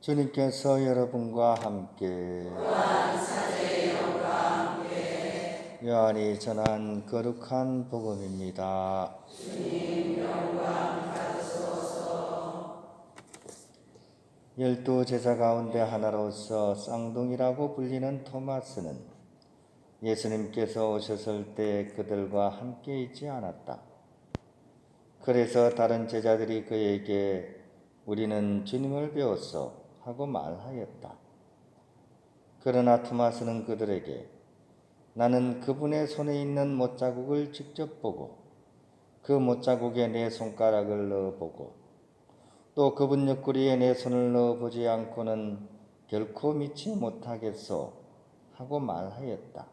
주님께서 여러분과 함께 요한이 전한 거룩한 복음입니다. 열두 제자 가운데 하나로서 쌍둥이라고 불리는 토마스는 예수님께서 오셨을 때 그들과 함께 있지 않았다. 그래서 다른 제자들이 그에게 우리는 주님을 배웠어 하고 말하였다. 그러나 토마스는 그들에게 나는 그분의 손에 있는 못자국을 직접 보고 그 못자국에 내 손가락을 넣어보고 또 그분 옆구리에 내 손을 넣어보지 않고는 결코 믿지 못하겠소 하고 말하였다.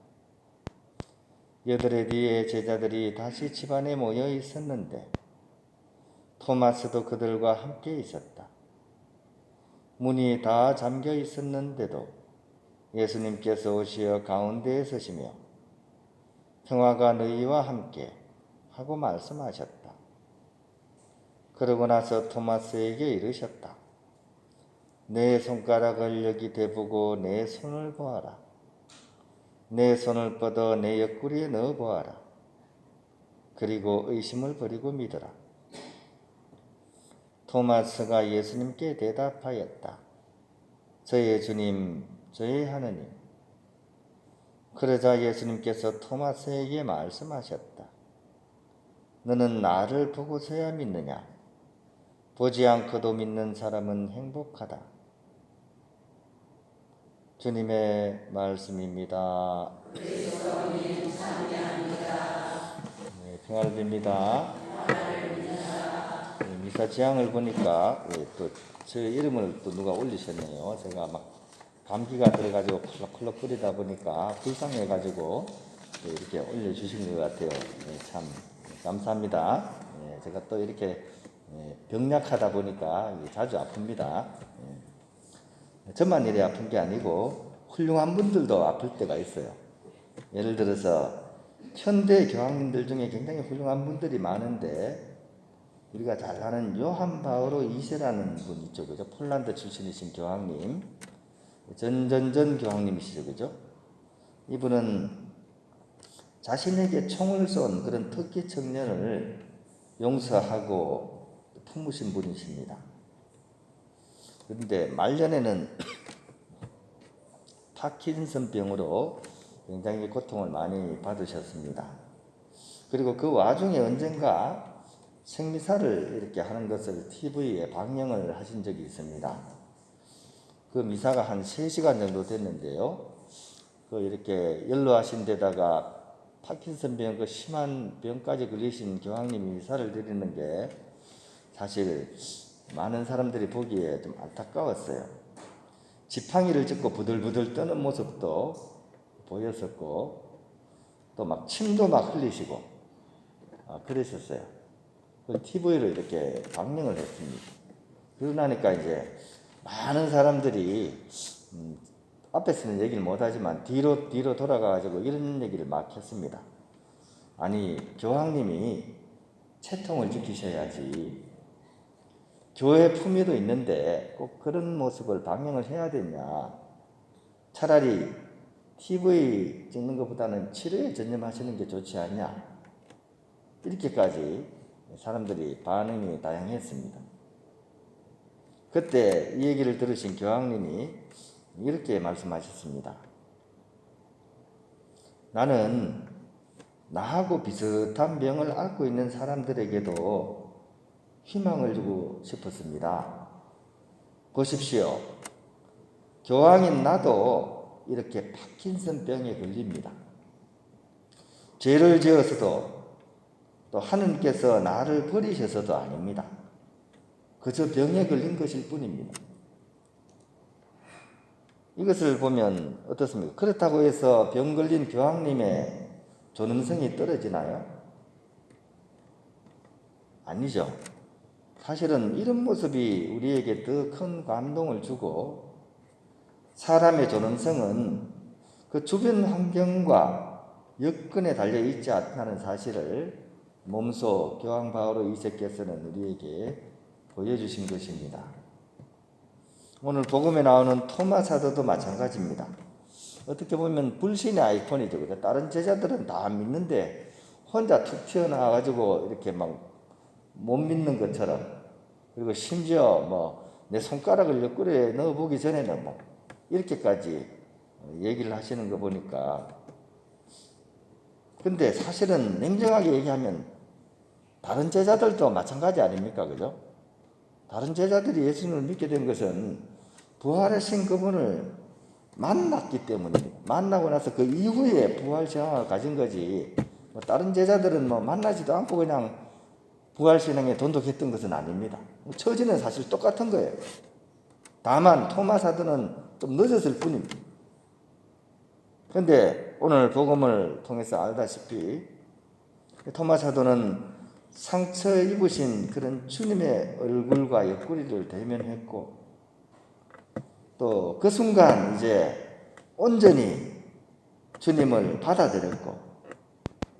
여드레 뒤에 제자들이 다시 집안에 모여 있었는데 토마스도 그들과 함께 있었다. 문이 다 잠겨 있었는데도 예수님께서 오시어 가운데에 서시며 평화가 너희와 함께 하고 말씀하셨다. 그러고 나서 토마스에게 이르셨다. 내 손가락을 여기 대보고 내 손을 보아라. 내 손을 뻗어 내 옆구리에 넣어 보아라. 그리고 의심을 버리고 믿어라. 토마스가 예수님께 대답하였다. 저의 주님, 저의 하느님. 그러자 예수님께서 토마스에게 말씀하셨다. 너는 나를 보고서야 믿느냐? 보지 않고도 믿는 사람은 행복하다. 주님의 말씀입니다. 네, 평화를 빕니다. 미사 지향을 보니까 또 제 이름을 또 누가 올리셨네요. 제가 막 감기가 들어가지고 콜록콜록거리다 보니까 불쌍해가지고 이렇게 올려주신 것 같아요. 네, 참 감사합니다. 네, 제가 또 이렇게 병약하다 보니까 자주 아픕니다. 저만 이래 아픈 게 아니고 훌륭한 분들도 아플 때가 있어요. 예를 들어서 현대 교황님들 중에 굉장히 훌륭한 분들이 많은데 우리가 잘 아는 요한 바오로 2세라는 분 있죠. 그죠? 폴란드 출신이신 교황님. 전전전 교황님이시죠. 그죠? 이분은 자신에게 총을 쏜 그런 특기 청년을 용서하고 품으신 분이십니다. 그런데 말년에는 파킨슨병으로 굉장히 고통을 많이 받으셨습니다. 그리고 그 와중에 언젠가 생미사를 이렇게 하는 것을 TV에 방영을 하신 적이 있습니다. 그 미사가 한 3시간 정도 됐는데요. 이렇게 연로하신 데다가 파킨슨병 그 심한 병까지 걸리신 교황님이 미사를 드리는 게 사실 많은 사람들이 보기에 좀 안타까웠어요. 지팡이를 짚고 부들부들 떠는 모습도 보였었고 또 막 침도 막 흘리시고 그러셨어요. TV로 이렇게 방영을 했습니다. 그러나니까 이제 많은 사람들이 앞에서는 얘기를 못하지만 뒤로 돌아가가지고 이런 얘기를 막 했습니다. 아니 교황님이 채통을 지키셔야지 교회 품위도 있는데 꼭 그런 모습을 방영을 해야 되냐. 차라리 TV 찍는 것보다는 치료에 전념하시는 게 좋지 않냐. 이렇게까지 사람들이 반응이 다양했습니다. 그때 이 얘기를 들으신 교황님이 이렇게 말씀하셨습니다. 나는 나하고 비슷한 병을 앓고 있는 사람들에게도 희망을 주고 싶었습니다. 보십시오. 교황인 나도 이렇게 파킨슨병에 걸립니다. 죄를 지어서도 또 하느님께서 나를 버리셔서도 아닙니다. 그저 병에 걸린 것일 뿐입니다. 이것을 보면 어떻습니까? 그렇다고 해서 병 걸린 교황님의 존엄성이 떨어지나요? 아니죠. 사실은 이런 모습이 우리에게 더 큰 감동을 주고 사람의 존엄성은 그 주변 환경과 여건에 달려 있지 않다는 사실을 몸소 교황 바오로 2세께서는 우리에게 보여주신 것입니다. 오늘 복음에 나오는 토마 사도도 마찬가지입니다. 어떻게 보면 불신의 아이콘이죠. 그죠? 다른 제자들은 다 믿는데 혼자 툭 튀어나와가지고 이렇게 막 못 믿는 것처럼, 그리고 심지어 뭐 내 손가락을 옆구리에 넣어보기 전에는 뭐 이렇게까지 얘기를 하시는 거 보니까, 근데 사실은 냉정하게 얘기하면 다른 제자들도 마찬가지 아닙니까? 그죠? 다른 제자들이 예수님을 믿게 된 것은 부활하신 그분을 만났기 때문입니다. 만나고 나서 그 이후에 부활 신앙을 가진 거지, 뭐 다른 제자들은 뭐 만나지도 않고 그냥 부활 신앙에 돈독했던 것은 아닙니다. 처지는 사실 똑같은 거예요. 다만 토마 사도는 좀 늦었을 뿐입니다. 그런데 오늘 복음을 통해서 알다시피 토마 사도는 상처 입으신 그런 주님의 얼굴과 옆구리를 대면했고, 또 그 순간 이제 온전히 주님을 받아들였고,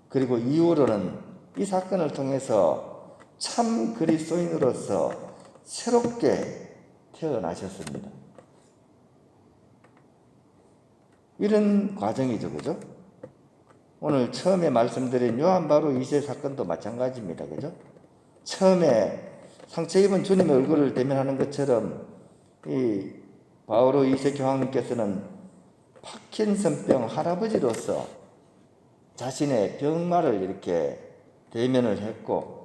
그리고 이후로는 이 사건을 통해서 참 그리스도인으로서 새롭게 태어나셨습니다. 이런 과정이죠, 그죠? 오늘 처음에 말씀드린 요한 바로 2세 사건도 마찬가지입니다, 그죠? 처음에 상처 입은 주님의 얼굴을 대면하는 것처럼 이 바오로 2세 교황님께서는 파킨슨병 할아버지로서 자신의 병마를 이렇게 대면을 했고,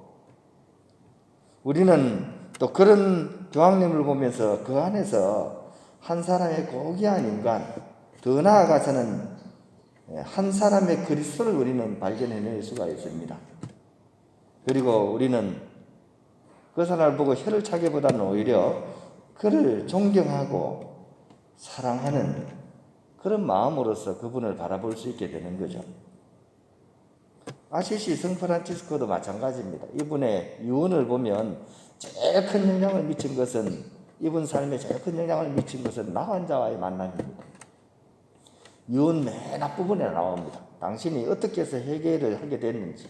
우리는 또 그런 교황님을 보면서 그 안에서 한 사람의 고귀한 인간, 더 나아가서는 한 사람의 그리스도를 우리는 발견해낼 수가 있습니다. 그리고 우리는 그 사람을 보고 혀를 차기보다는 오히려 그를 존경하고 사랑하는 그런 마음으로서 그분을 바라볼 수 있게 되는 거죠. 아시시 성프란치스코도 마찬가지입니다. 이분의 유언을 보면 제일 큰 영향을 미친 것은, 이분 삶에 제일 큰 영향을 미친 것은 나 환자와의 만남입니다. 유언 맨 앞부분에 나옵니다. 당신이 어떻게 해서 해결을 하게 됐는지.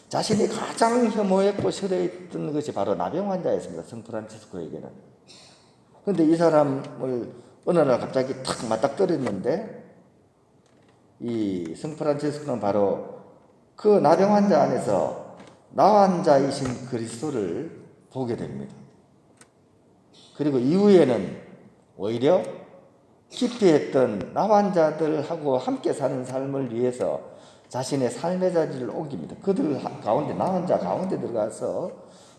자신이 가장 혐오했고 싫어했던 것이 바로 나병 환자였습니다. 성프란치스코에게는. 그런데 이 사람을 어느 날 갑자기 탁 맞닥뜨렸는데, 이 성프란치스코는 바로 그 나병 환자 안에서 나 환자이신 그리스도를 보게 됩니다. 그리고 이후에는 오히려 기피했던 나 환자들하고 함께 사는 삶을 위해서 자신의 삶의 자리를 옮깁니다. 그들 가운데, 나 환자 가운데 들어가서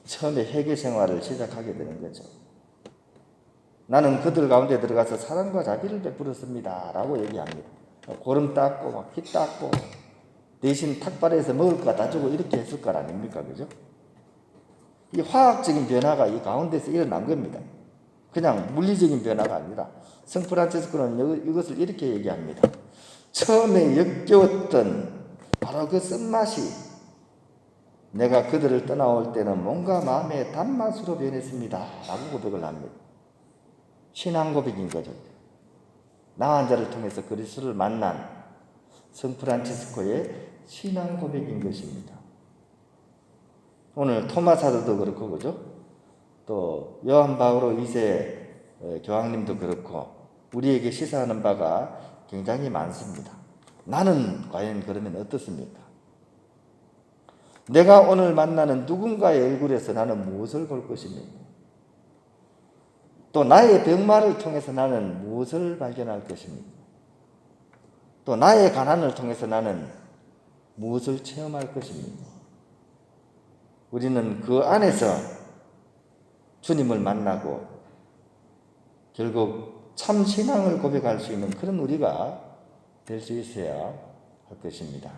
처음에 회개 생활을 시작하게 되는 거죠. 나는 그들 가운데 들어가서 사랑과 자비를 베풀었습니다 라고 얘기합니다. 고름 닦고 막 피 닦고 대신 탁발에서 먹을 거 다 주고 이렇게 했을 거 아닙니까? 그죠? 이 화학적인 변화가 이 가운데서 일어난 겁니다. 그냥 물리적인 변화가 아니라 성프란치스코는 이것을 이렇게 얘기합니다. 처음에 역겨웠던 바로 그 쓴맛이 내가 그들을 떠나올 때는 뭔가 마음의 단맛으로 변했습니다 라고 고백을 합니다. 신앙 고백인 거죠. 나 환자를 통해서 그리스도를 만난 성프란치스코의 신앙 고백인 것입니다. 오늘 토마 사도도 그렇고, 그죠? 또 요한 바오로 2세 교황님도 그렇고, 우리에게 시사하는 바가 굉장히 많습니다. 나는 과연 그러면 어떻습니까? 내가 오늘 만나는 누군가의 얼굴에서 나는 무엇을 볼 것입니까? 또 나의 병마를 통해서 나는 무엇을 발견할 것입니까? 또 나의 가난을 통해서 나는 무엇을 체험할 것입니까? 우리는 그 안에서 주님을 만나고 결국 참 신앙을 고백할 수 있는 그런 우리가 될 수 있어야 할 것입니다.